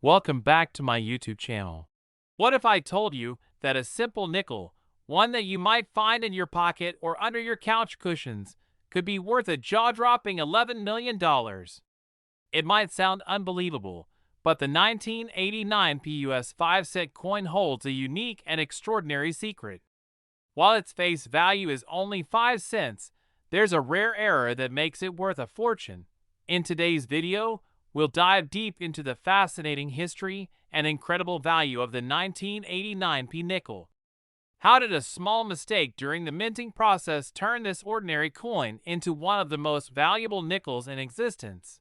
Welcome back to my YouTube channel. What if I told you that a simple nickel, one that you might find in your pocket or under your couch cushions, could be worth a jaw-dropping $11 million? It might sound unbelievable, but the 1989 PUS 5-cent coin holds a unique and extraordinary secret. While its face value is only 5 cents, there's a rare error that makes it worth a fortune. In today's video, we'll dive deep into the fascinating history and incredible value of the 1989 P nickel. How did a small mistake during the minting process turn this ordinary coin into one of the most valuable nickels in existence?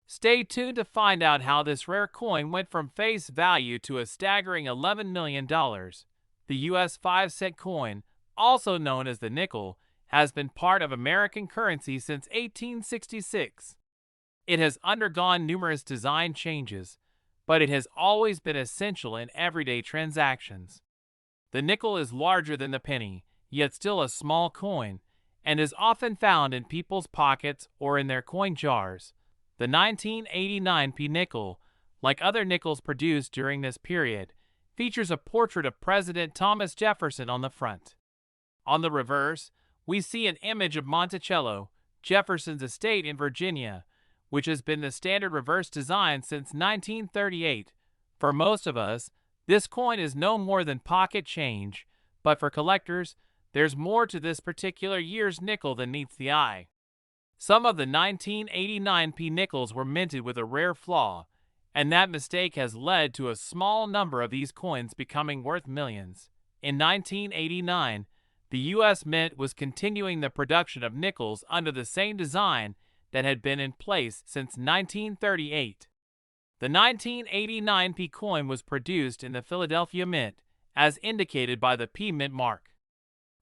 Stay tuned to find out how this rare coin went from face value to a staggering $11 million. The US 5-cent coin, also known as the nickel, has been part of American currency since 1866. It has undergone numerous design changes, but it has always been essential in everyday transactions. The nickel is larger than the penny, yet still a small coin, and is often found in people's pockets or in their coin jars. The 1989 P nickel, like other nickels produced during this period, features a portrait of President Thomas Jefferson on the front. On the reverse, we see an image of Monticello, Jefferson's estate in Virginia, which has been the standard reverse design since 1938. For most of us, this coin is no more than pocket change, but for collectors, there's more to this particular year's nickel than meets the eye. Some of the 1989 P nickels were minted with a rare flaw, and that mistake has led to a small number of these coins becoming worth millions. In 1989, the U.S. Mint was continuing the production of nickels under the same design that had been in place since 1938. The 1989 P coin was produced in the Philadelphia Mint, as indicated by the P Mint mark.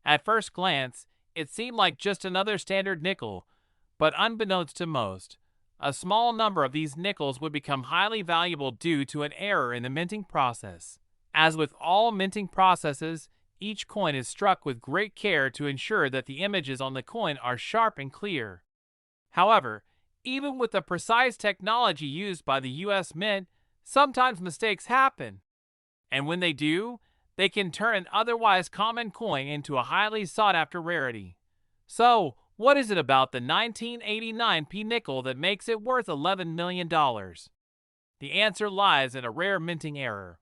At first glance, it seemed like just another standard nickel, but unbeknownst to most, a small number of these nickels would become highly valuable due to an error in the minting process. As with all minting processes, each coin is struck with great care to ensure that the images on the coin are sharp and clear. However, even with the precise technology used by the U.S. Mint, sometimes mistakes happen. And when they do, they can turn an otherwise common coin into a highly sought-after rarity. So, what is it about the 1989 P nickel that makes it worth $11 million? The answer lies in a rare minting error.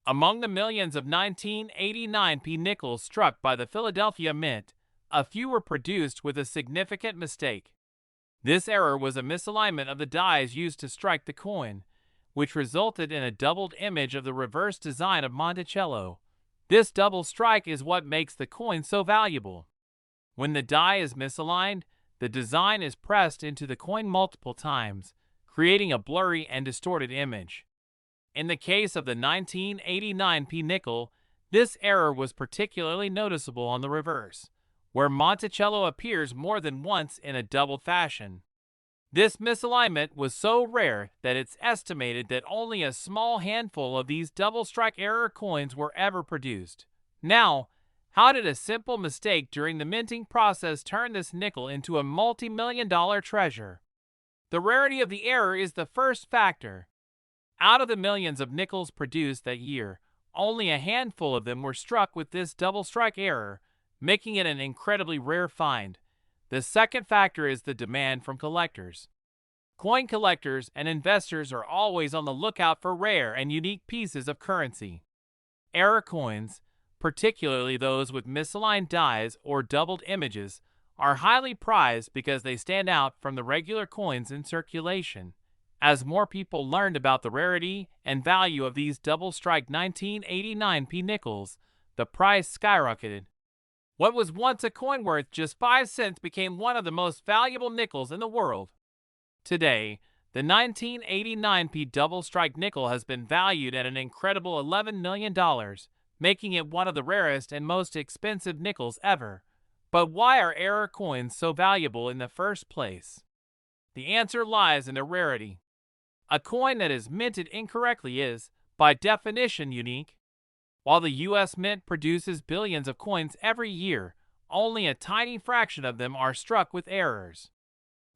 Among the millions of 1989 P nickels struck by the Philadelphia Mint, a few were produced with a significant mistake. This error was a misalignment of the dies used to strike the coin, which resulted in a doubled image of the reverse design of Monticello. This double strike is what makes the coin so valuable. When the die is misaligned, the design is pressed into the coin multiple times, creating a blurry and distorted image. In the case of the 1989 P nickel, this error was particularly noticeable on the reverse, where Monticello appears more than once in a doubled fashion. This misalignment was so rare that it's estimated that only a small handful of these double strike error coins were ever produced. Now, how did a simple mistake during the minting process turn this nickel into a multi-million-dollar treasure? The rarity of the error is the first factor. Out of the millions of nickels produced that year, only a handful of them were struck with this double strike error, making it an incredibly rare find. The second factor is the demand from collectors. Coin collectors and investors are always on the lookout for rare and unique pieces of currency. Error coins, particularly those with misaligned dies or doubled images, are highly prized because they stand out from the regular coins in circulation. As more people learned about the rarity and value of these double-strike 1989 P nickels, the price skyrocketed. What was once a coin worth just 5 cents became one of the most valuable nickels in the world. Today, the 1989 P double-strike nickel has been valued at an incredible $11 million, making it one of the rarest and most expensive nickels ever. But why are error coins so valuable in the first place? The answer lies in their rarity. A coin that is minted incorrectly is, by definition, unique. While the U.S. Mint produces billions of coins every year, only a tiny fraction of them are struck with errors.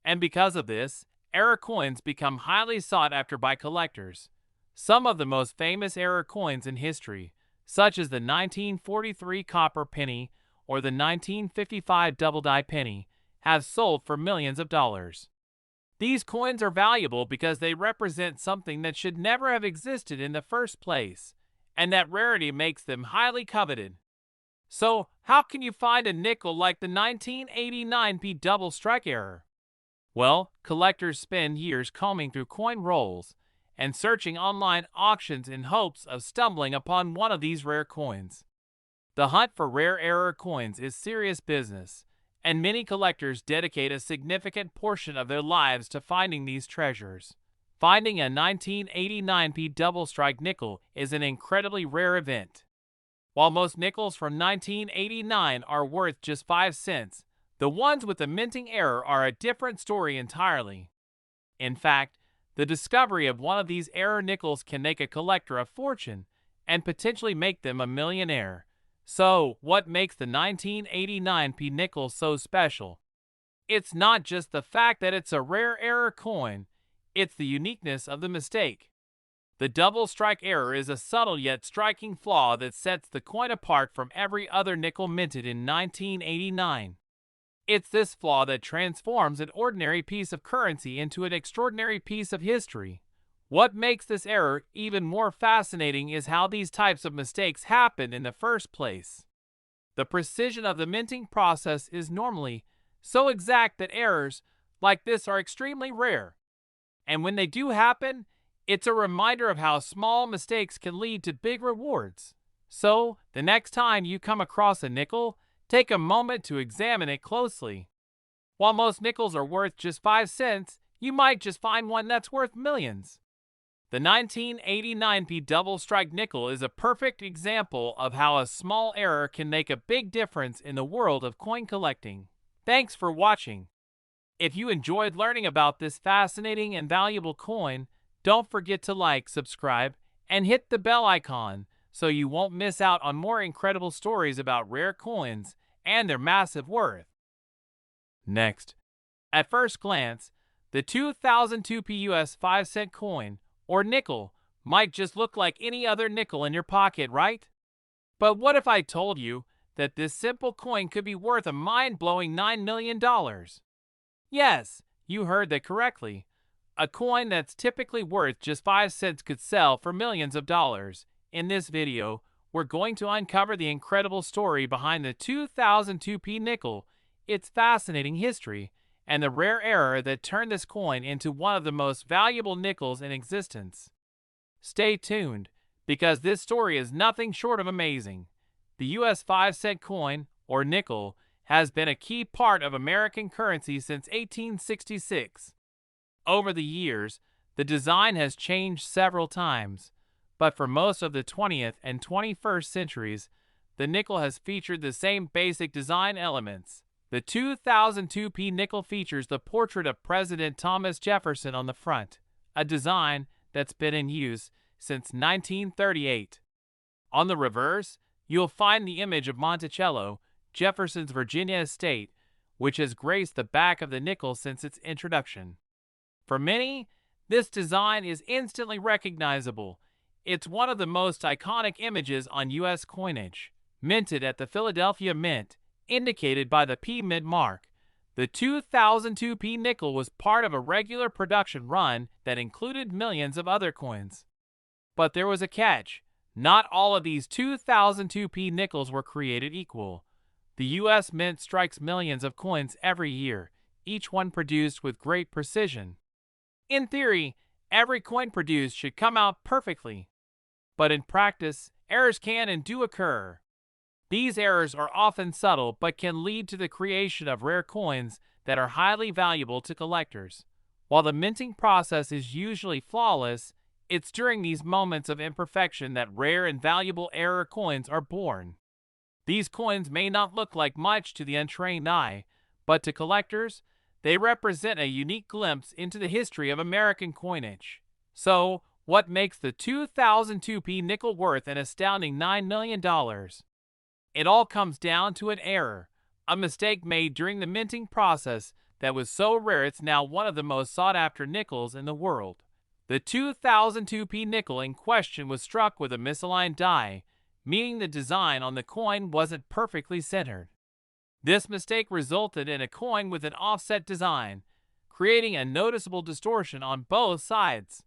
And because of this, error coins become highly sought after by collectors. Some of the most famous error coins in history, such as the 1943 copper penny or the 1955 double-die penny, have sold for millions of dollars. These coins are valuable because they represent something that should never have existed in the first place, and that rarity makes them highly coveted. So, how can you find a nickel like the 1989p double strike error? Well, collectors spend years combing through coin rolls and searching online auctions in hopes of stumbling upon one of these rare coins. The hunt for rare error coins is serious business, and many collectors dedicate a significant portion of their lives to finding these treasures. Finding a 1989p double strike nickel is an incredibly rare event. While most nickels from 1989 are worth just 5 cents, the ones with the minting error are a different story entirely. In fact, the discovery of one of these error nickels can make a collector a fortune and potentially make them a millionaire. So, what makes the 1989p nickel so special? It's not just the fact that it's a rare error coin, it's the uniqueness of the mistake. The double strike error is a subtle yet striking flaw that sets the coin apart from every other nickel minted in 1989. It's this flaw that transforms an ordinary piece of currency into an extraordinary piece of history. What makes this error even more fascinating is how these types of mistakes happen in the first place. The precision of the minting process is normally so exact that errors like this are extremely rare. And when they do happen, it's a reminder of how small mistakes can lead to big rewards. So, the next time you come across a nickel, take a moment to examine it closely. While most nickels are worth just 5 cents, you might just find one that's worth millions. The 1989p double strike nickel is a perfect example of how a small error can make a big difference in the world of coin collecting. Thanks for watching. If you enjoyed learning about this fascinating and valuable coin, don't forget to like, subscribe, and hit the bell icon so you won't miss out on more incredible stories about rare coins and their massive worth. Next, at first glance, the 2002p US 5-cent coin, or nickel, might just look like any other nickel in your pocket, right? But what if I told you that this simple coin could be worth a mind-blowing $9 million? Yes, you heard that correctly. A coin that's typically worth just 5 cents could sell for millions of dollars. In this video, we're going to uncover the incredible story behind the 2002p nickel, its fascinating history, and the rare error that turned this coin into one of the most valuable nickels in existence. Stay tuned, because this story is nothing short of amazing. The US 5-cent coin, or nickel, has been a key part of American currency since 1866. Over the years, the design has changed several times, but for most of the 20th and 21st centuries, the nickel has featured the same basic design elements. The 2002p nickel features the portrait of President Thomas Jefferson on the front, a design that's been in use since 1938. On the reverse, you'll find the image of Monticello, Jefferson's Virginia estate, which has graced the back of the nickel since its introduction. For many, this design is instantly recognizable. It's one of the most iconic images on U.S. coinage, minted at the Philadelphia Mint, indicated by the P Mint mark. The 2002p nickel was part of a regular production run that included millions of other coins. But there was a catch. Not all of these 2002p nickels were created equal. The U.S. Mint strikes millions of coins every year, each one produced with great precision. In theory, every coin produced should come out perfectly. But in practice, errors can and do occur. These errors are often subtle but can lead to the creation of rare coins that are highly valuable to collectors. While the minting process is usually flawless, it's during these moments of imperfection that rare and valuable error coins are born. These coins may not look like much to the untrained eye, but to collectors, they represent a unique glimpse into the history of American coinage. So, what makes the 2002p nickel worth an astounding $9 million? It all comes down to an error, a mistake made during the minting process that was so rare it's now one of the most sought-after nickels in the world. The 2002p nickel in question was struck with a misaligned die, meaning the design on the coin wasn't perfectly centered. This mistake resulted in a coin with an offset design, creating a noticeable distortion on both sides.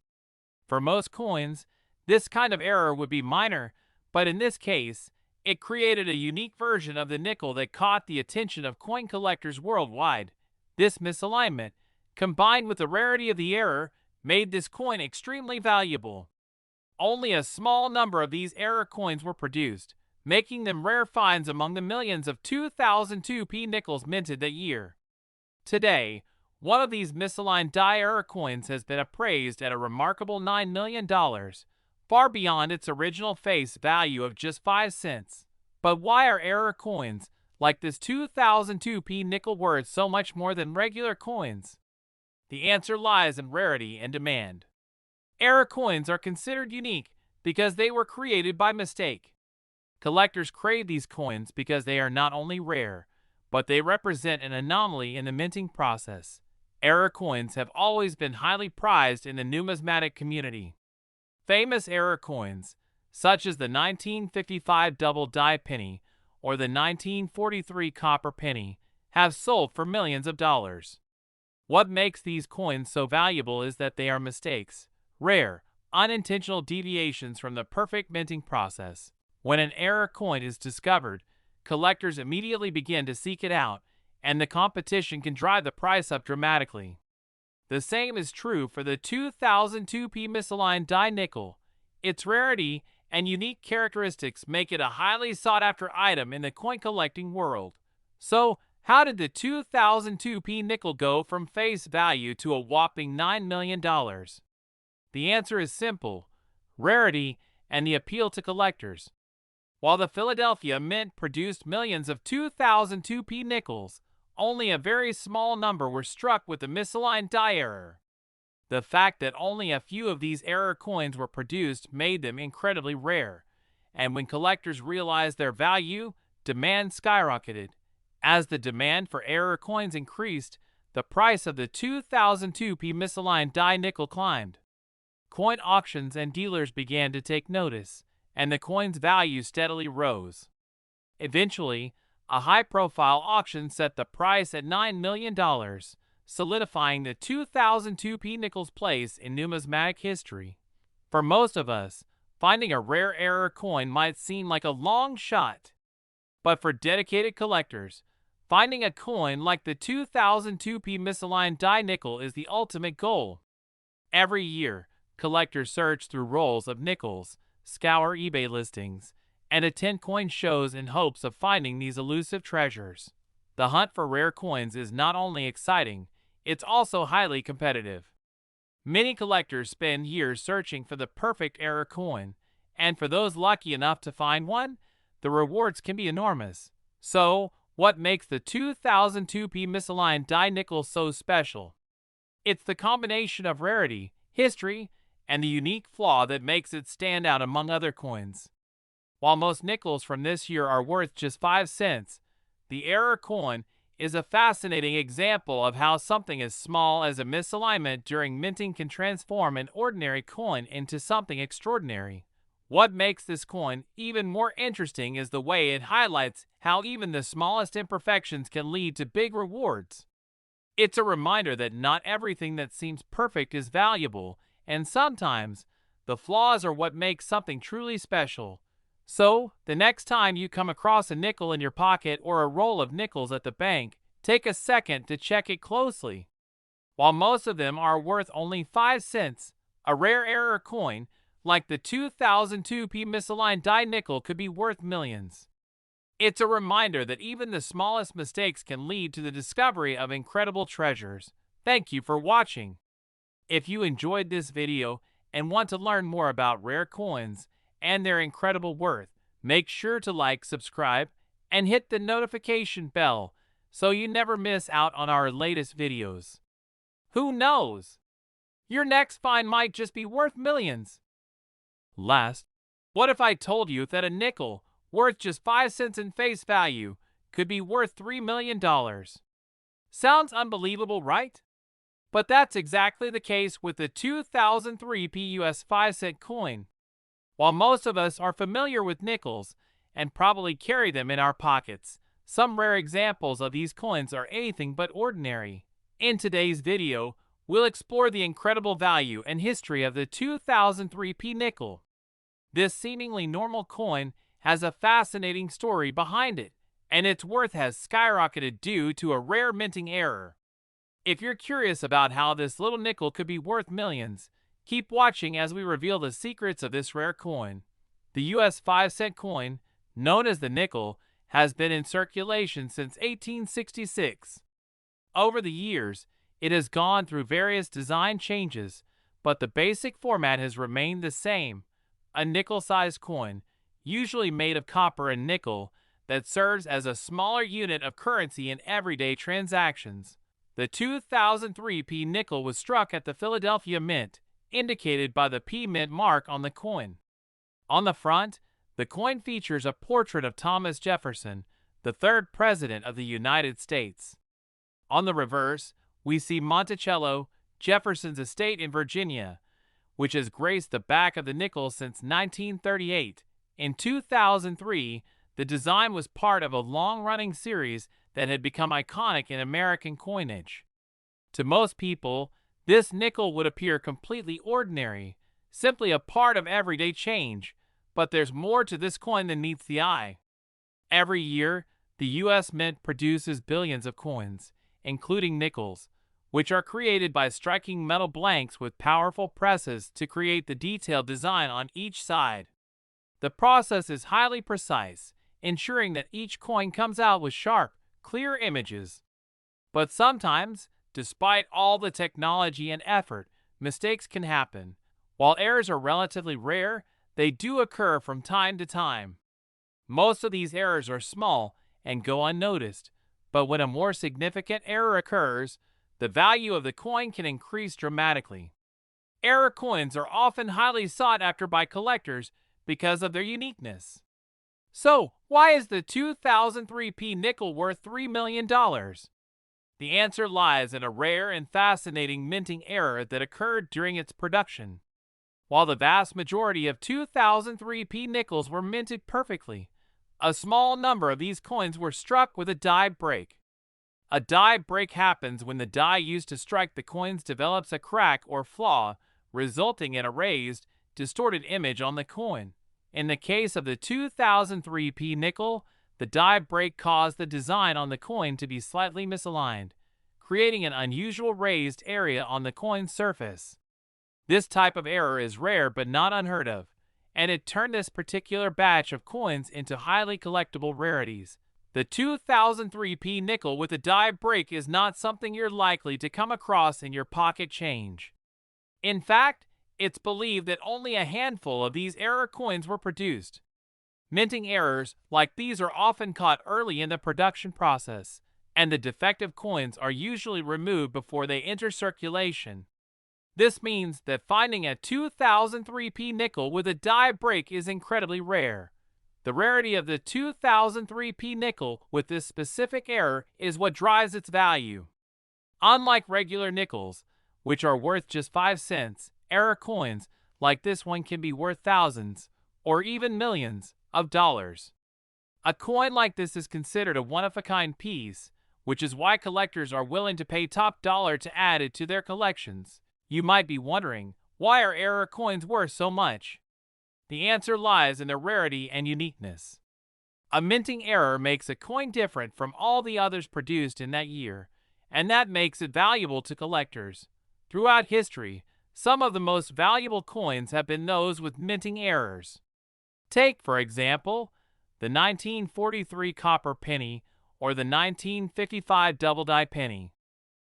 For most coins, this kind of error would be minor, but in this case, it created a unique version of the nickel that caught the attention of coin collectors worldwide. This misalignment, combined with the rarity of the error, made this coin extremely valuable. Only a small number of these error coins were produced, making them rare finds among the millions of 2002p nickels minted that year. Today, one of these misaligned die error coins has been appraised at a remarkable $9 million, far beyond its original face value of just 5 cents. But why are error coins, like this 2002p nickel, worth so much more than regular coins? The answer lies in rarity and demand. Error coins are considered unique because they were created by mistake. Collectors crave these coins because they are not only rare, but they represent an anomaly in the minting process. Error coins have always been highly prized in the numismatic community. Famous error coins, such as the 1955 double die penny or the 1943 copper penny, have sold for millions of dollars. What makes these coins so valuable is that they are mistakes, rare, unintentional deviations from the perfect minting process. When an error coin is discovered, collectors immediately begin to seek it out, and the competition can drive the price up dramatically. The same is true for the 2002p misaligned die nickel. Its rarity and unique characteristics make it a highly sought-after item in the coin collecting world. So, how did the 2002p nickel go from face value to a whopping $9 million? The answer is simple: rarity and the appeal to collectors. While the Philadelphia Mint produced millions of 2002p nickels, only a very small number were struck with the misaligned die error. The fact that only a few of these error coins were produced made them incredibly rare, and when collectors realized their value, demand skyrocketed. As the demand for error coins increased, the price of the 2002p misaligned die nickel climbed. Coin auctions and dealers began to take notice, and the coin's value steadily rose. Eventually, a high-profile auction set the price at $9 million, solidifying the 2002p nickel's place in numismatic history. For most of us, finding a rare error coin might seem like a long shot. But for dedicated collectors, finding a coin like the 2002p misaligned die nickel is the ultimate goal. Every year, collectors search through rolls of nickels, scour eBay listings, and attend coin shows in hopes of finding these elusive treasures. The hunt for rare coins is not only exciting, it's also highly competitive. Many collectors spend years searching for the perfect error coin, and for those lucky enough to find one, the rewards can be enormous. So, what makes the 2002p misaligned die nickel so special? It's the combination of rarity, history, and the unique flaw that makes it stand out among other coins. While most nickels from this year are worth just 5 cents, the error coin is a fascinating example of how something as small as a misalignment during minting can transform an ordinary coin into something extraordinary. What makes this coin even more interesting is the way it highlights how even the smallest imperfections can lead to big rewards. It's a reminder that not everything that seems perfect is valuable, and sometimes the flaws are what make something truly special. So, the next time you come across a nickel in your pocket or a roll of nickels at the bank, take a second to check it closely. While most of them are worth only 5 cents, a rare error coin, like the 2002p misaligned die nickel, could be worth millions. It's a reminder that even the smallest mistakes can lead to the discovery of incredible treasures. Thank you for watching. If you enjoyed this video and want to learn more about rare coins and their incredible worth, make sure to like, subscribe, and hit the notification bell so you never miss out on our latest videos. Who knows? Your next find might just be worth millions. Last, what if I told you that a nickel worth just 5 cents in face value could be worth $3 million? Sounds unbelievable, right? But that's exactly the case with the 2003 PUS 5-cent coin. While most of us are familiar with nickels and probably carry them in our pockets, some rare examples of these coins are anything but ordinary. In today's video, we'll explore the incredible value and history of the 2003 P nickel. This seemingly normal coin has a fascinating story behind it, and its worth has skyrocketed due to a rare minting error. If you're curious about how this little nickel could be worth millions, keep watching as we reveal the secrets of this rare coin. The US 5-cent coin, known as the nickel, has been in circulation since 1866. Over the years, it has gone through various design changes, but the basic format has remained the same: a nickel-sized coin, usually made of copper and nickel, that serves as a smaller unit of currency in everyday transactions. The 2003 P nickel was struck at the Philadelphia Mint, indicated by the P Mint mark on the coin. On the front, the coin features a portrait of Thomas Jefferson, the third President of the United States. On the reverse, we see Monticello, Jefferson's estate in Virginia, which has graced the back of the nickel since 1938. In 2003, the design was part of a long-running series that had become iconic in American coinage. To most people, this nickel would appear completely ordinary, simply a part of everyday change, but there's more to this coin than meets the eye. Every year, the U.S. Mint produces billions of coins, including nickels, which are created by striking metal blanks with powerful presses to create the detailed design on each side. The process is highly precise, ensuring that each coin comes out with sharp, clear images. But sometimes, despite all the technology and effort, mistakes can happen. While errors are relatively rare, they do occur from time to time. Most of these errors are small and go unnoticed, but when a more significant error occurs, the value of the coin can increase dramatically. Error coins are often highly sought after by collectors because of their uniqueness. So, why is the 2003 P nickel worth $3 million? The answer lies in a rare and fascinating minting error that occurred during its production. While the vast majority of 2003 P nickels were minted perfectly, a small number of these coins were struck with a die break. A die break happens when the die used to strike the coins develops a crack or flaw, resulting in a raised, distorted image on the coin. In the case of the 2003 P nickel, the die break caused the design on the coin to be slightly misaligned, creating an unusual raised area on the coin's surface. This type of error is rare but not unheard of, and it turned this particular batch of coins into highly collectible rarities. The 2003 P nickel with a die break is not something you're likely to come across in your pocket change. In fact, it's believed that only a handful of these error coins were produced. Minting errors like these are often caught early in the production process, and the defective coins are usually removed before they enter circulation. This means that finding a 2003 P nickel with a die break is incredibly rare. The rarity of the 2003 P nickel with this specific error is what drives its value. Unlike regular nickels, which are worth just 5 cents, error coins like this one can be worth thousands, or even millions, of dollars. A coin like this is considered a one-of-a-kind piece, which is why collectors are willing to pay top dollar to add it to their collections. You might be wondering, why are error coins worth so much? The answer lies in their rarity and uniqueness. A minting error makes a coin different from all the others produced in that year, and that makes it valuable to collectors. Throughout history, some of the most valuable coins have been those with minting errors. Take, for example, the 1943 copper penny or the 1955 double-die penny.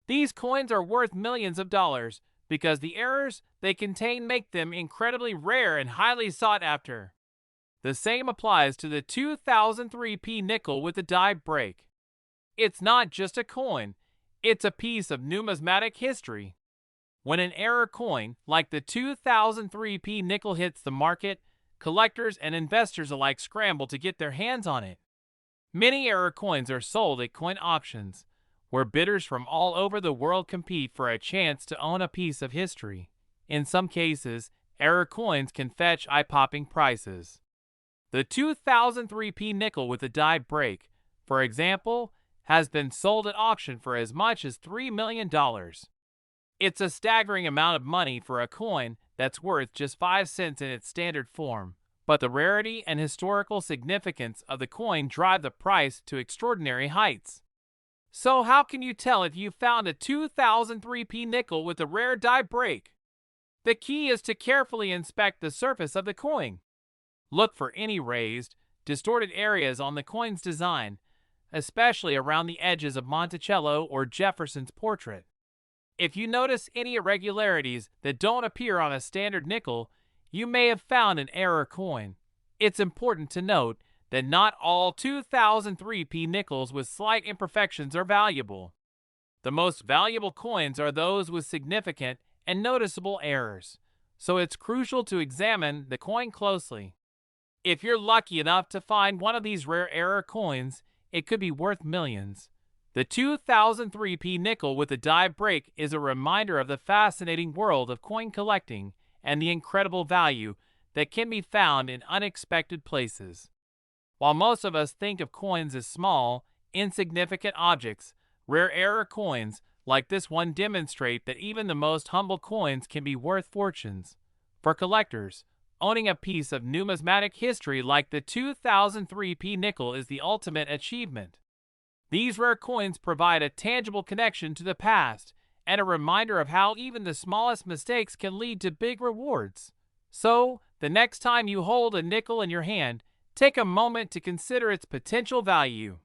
These coins are worth millions of dollars because the errors they contain make them incredibly rare and highly sought after. The same applies to the 2003 P nickel with a die break. It's not just a coin, it's a piece of numismatic history. When an error coin like the 2003 P nickel hits the market, collectors and investors alike scramble to get their hands on it. Many error coins are sold at coin auctions, where bidders from all over the world compete for a chance to own a piece of history. In some cases, error coins can fetch eye-popping prices. The 2003p nickel with a die break, for example, has been sold at auction for as much as $3 million. It's a staggering amount of money for a coin that's worth just 5 cents in its standard form, but the rarity and historical significance of the coin drive the price to extraordinary heights. So how can you tell if you found a 2003p nickel with a rare die break? The key is to carefully inspect the surface of the coin. Look for any raised, distorted areas on the coin's design, especially around the edges of Monticello or Jefferson's portrait. If you notice any irregularities that don't appear on a standard nickel, you may have found an error coin. It's important to note that not all 2003p nickels with slight imperfections are valuable. The most valuable coins are those with significant and noticeable errors, so it's crucial to examine the coin closely. If you're lucky enough to find one of these rare error coins, it could be worth millions. The 2003p nickel with a die break is a reminder of the fascinating world of coin collecting and the incredible value that can be found in unexpected places. While most of us think of coins as small, insignificant objects, rare error coins like this one demonstrate that even the most humble coins can be worth fortunes. For collectors, owning a piece of numismatic history like the 2003p nickel is the ultimate achievement. These rare coins provide a tangible connection to the past and a reminder of how even the smallest mistakes can lead to big rewards. So, the next time you hold a nickel in your hand, take a moment to consider its potential value.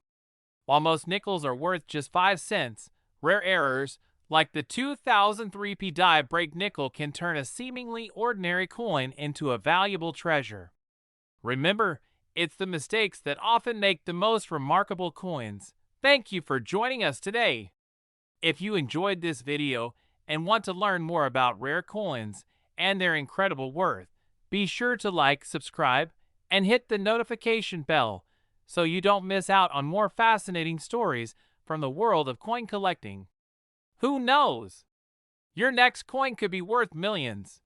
While most nickels are worth just 5 cents, rare errors, like the 2003p die break nickel, can turn a seemingly ordinary coin into a valuable treasure. Remember, it's the mistakes that often make the most remarkable coins. Thank you for joining us today. If you enjoyed this video and want to learn more about rare coins and their incredible worth, be sure to like, subscribe, and hit the notification bell so you don't miss out on more fascinating stories from the world of coin collecting. Who knows? Your next coin could be worth millions.